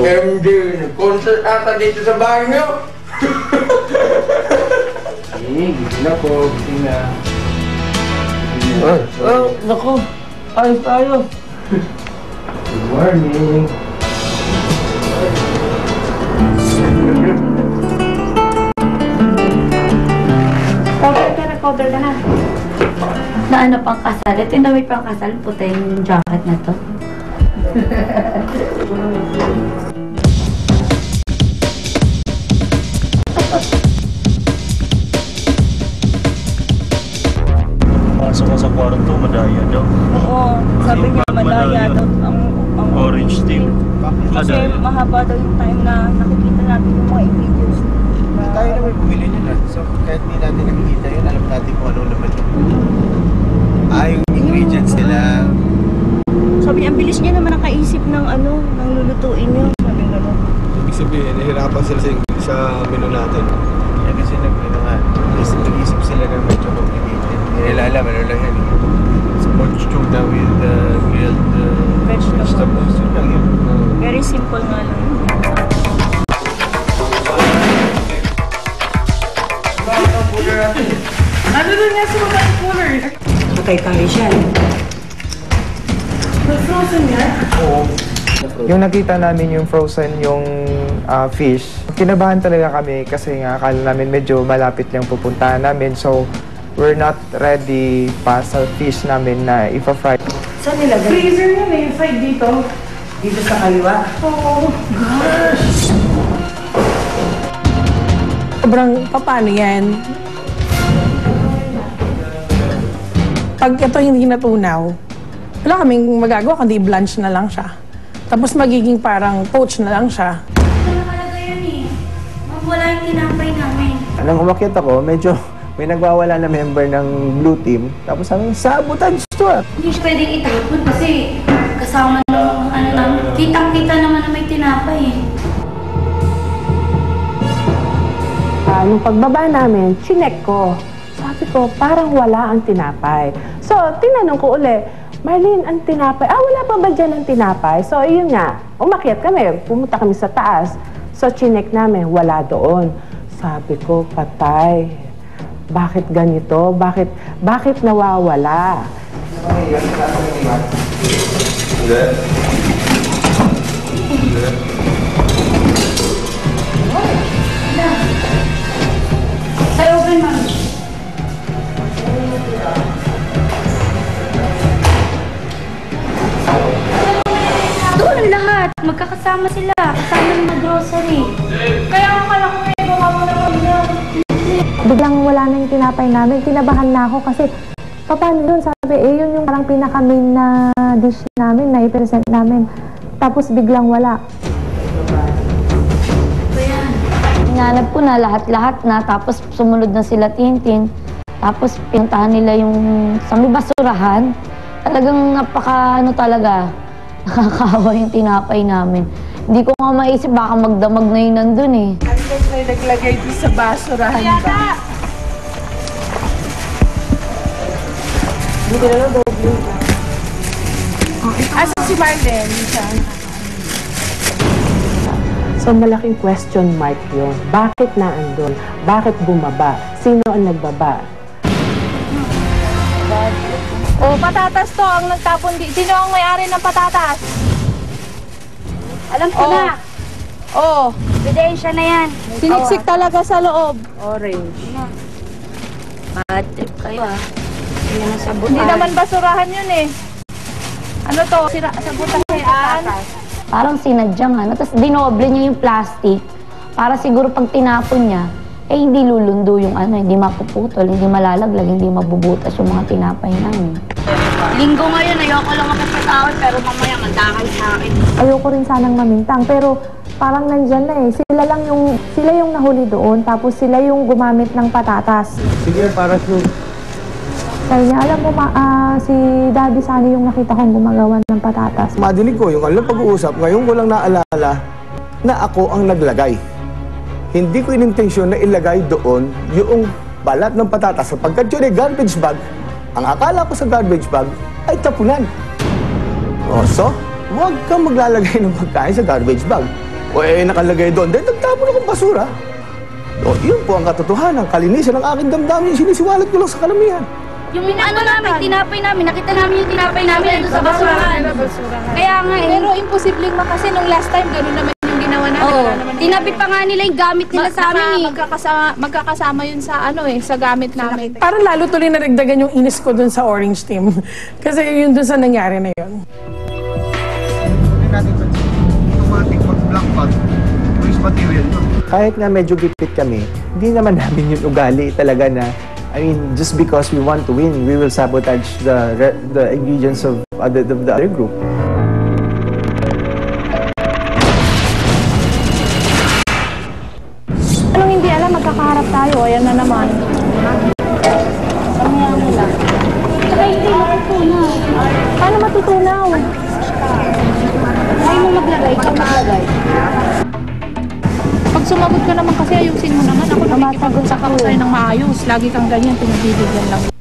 MD, nag-concert ata dito sa bahay nyo. Gising na po, gising na. Naku, ayos tayo. Good morning. Cover ka na. Na ano pang kasal? Ito yung damit pang kasal. Puti yung jacket na to. Pasok ko sa kwarto, madaya daw. Oo, sabi niya madaya daw ang orange team. Kasi mahaba daw yung time na nakikita natin yung mga videos. Tayo naman bumili nila. So kahit hindi natin nakikita yun, alam natin kung ano naman yun. Yung ingredients nila. Sabi niya, ang bilis niya naman nakaisip ng ano, ng lulutuin niyo. Sabi nga gano'n. Ibig sabihin, nahirapan sila sa menu natin. Yan kasi nag-isip sila na medyo complicated. Hindi nila alam, ano lang yan. Sponge tuna with grilled vegetables. Yun lang yun. Very simple nga lang. Ano na nga sa mga cooler? Patay tayo siya. Frozen yan? Oo. Yung nakita namin yung frozen, yung fish, kinabahan talaga kami kasi nga akala namin medyo malapit lang pupuntahan namin. So, we're not ready pa sa fish namin na ipa-fry. Saan nilagay? Freezer yun eh, yung fried dito. Dito sa kaliwa? Oo. Gosh! Sobrang, paano yan? Pag ito hindi natunaw, wala kaming magagawa kundi blanch na lang siya. Tapos magiging parang poach na lang siya. Ano talaga yun eh? Wala yung tinapay namin. Nang umakyat ako, medyo may nagwawala na member ng Blue Team. Tapos sabi, sabutan to ah. Hindi siya pwedeng itapon kasi kasama ng ano namin. Kitang-kita naman na may tinapay eh. Nung pagbaba namin, chinek ko. Sabi ko, parang wala ang tinapay. So, tinanong ko uli, Marlene, ang tinapay, wala pa ba dyan ang tinapay? So, yun nga, umakyat kami, pumunta kami sa taas. So, chinek namin, wala doon. Sabi ko, patay. Bakit ganito? Bakit nawawala? Say open, ma'am. Doon ang lahat. Magkakasama sila. Kasama ng mga grocery. Kaya ang kala ko may gawa mo naman lang. Biglang wala na yung tinapay namin. Kinabahan na ako kasi, paano yun? Sabi, yun yung parang pinaka-main na dish namin, na i-present namin. Tapos biglang wala. Hinanap ko na lahat-lahat na, tapos sumunod na sila Tintin. Tapos pinuntahan nila yung sa may basurahan. Talagang talaga, nakakawa yung tinapay namin. Hindi ko nga maisip, baka magdamag na yun nandun eh. Ano may naglagay doon sa basurahan ba? Dito na lang, doble. Asa si Marlene? So, malaking question mark yun. Bakit naandun? Bakit bumaba? Sino ang nagbaba? Patatas to ang nagtapon dito. Sino ang may-ari ng patatas? Alam ko na. Ebidensya na yan. Siniksik talaga sa loob. Orange. Bad trip kayo ah. Yan ang sabutan. Hindi naman basurahan yun eh. Ano to? Sabutan yan. Parang sinadyang tapos dinoble niya yung plastic para siguro pag tinapon niya, hindi lulundo yung hindi mapuputol, hindi malalaglag, hindi mabubutas yung mga tinapay namin. Linggo ngayon, ayoko lang makapatawad pero mamaya mandakal sa akin. Ayoko rin sanang mamintang, pero parang nandyan na eh. Sila yung nahuli doon, tapos sila yung gumamit ng patatas. Sige, para sure. Sabi niya, alam mo si Daddy Sunny yung nakita kong gumagawa ng patatas. Madinig ko yung pag-uusap, ngayon ko lang naalala na ako ang naglagay. Hindi ko inintensyon na ilagay doon yung balat ng patatas sapagkat yun ay garbage bag. Ang akala ko sa garbage bag ay tapunan. So, huwag kang maglalagay ng pagkain sa garbage bag. o nakalagay doon, dahil nagtapon akong basura. O, yun po ang katotohanan. Kalinisan ng aking damdamin, sinisiwalat ko lang sa kalamihan. Yung ano namin, tinapay namin, nakita namin yung tinapay namin nandun sa basurahan. Kaya nga eh. Pero imposibleng kasi nung last time, gano'n naman yung ginawa namin. Oo, tinapit pa nga nila yung gamit nila sa amin eh. Magkakasama yun sa sa gamit namin. Parang lalo tuloy naragdagan yung inis ko dun sa Orange Team. Kasi yun dun sa nangyari na yun. Automatic pag-black pot, waste material yun. Kahit nga medyo gipit kami, hindi naman namin yung ugali talaga na, I mean, just because we want to win, we will sabotage the ingredients of the other group. Anong hindi alam, magkakaharap tayo. Ayan na naman. Tsaka hindi matutunaw. Paano matutunaw? Ay mo maglagay, ikaw maglagay. Pag sumagot ka naman kasi, ayusin mo naman. Ako nakikipag-usap ako sa'yo ng maayos. Lagi kang ganyan, pinabibigyan lang.